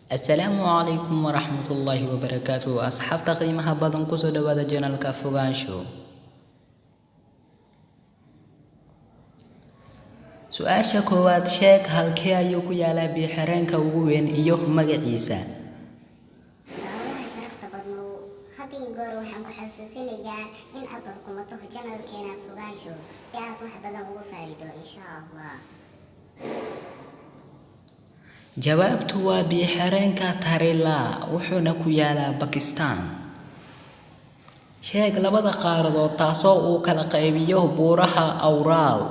السلام عليكم ورحمة الله وبركاته. أصحاب تقييمها بدن كسو دوادا جنال كافوغان شو. سؤال كواد شيك هالكي أيوكو يالا بحرين كوغوين إيوه مقعيسا. شرفت بدنو هدي نقول وحن كحسوسينيا إن أطركم أطوه جنال كينا فوغان شو ساعات واحد بدن وفايدو إن شاء الله. jawaabtu waa biyo-xireenka Tarela wuxuuna ku yaalaa Bakistan. Sheeg labada qaaradood taasoo uu kala qaybiyo buuraha Ural.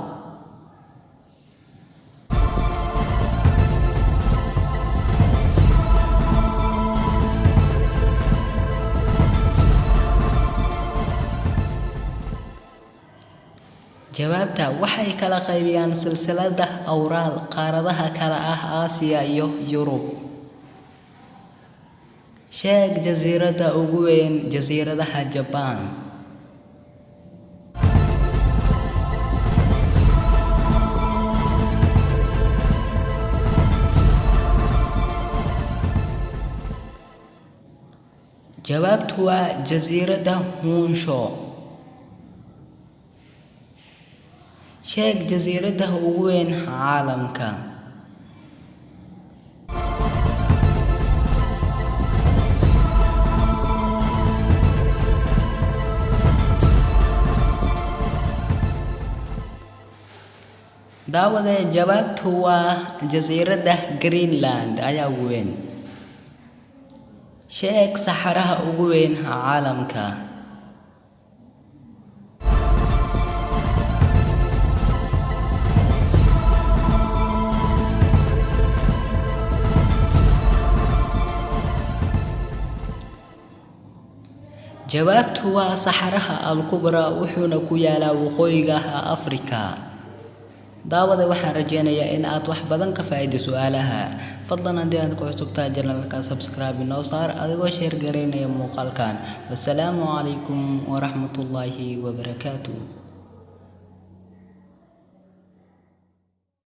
jawaabta waxay kala qaybiyaan silsilada Ural qaaradaha kala ah Aasiya iyo Yurub. sheeg jasiiradda ugu weyn jasiiradaha Japan. jawaabtu waa jasiiradda Honshu. sheeg jasiiradda ugu weyn caalamka. daawade jawaabtu waa jasiiradda Greenland ayaa ugu weyn. sheeg saxaraha ugu weyn caalamka. jawaabtu waa saxaraha al-kubra wuxuuna ku yaalaa waqooyiga Afrika. daawada waxaan rajeynayaa in aad wax badan ka faa'iido su'aalaha. fadlan haddii aad ku cusubtahay channelka subscribe noo saar adigoo share gareynaya muuqaalkan. wassalaamu calaykum waraxmatullaahi wabarakaatuh.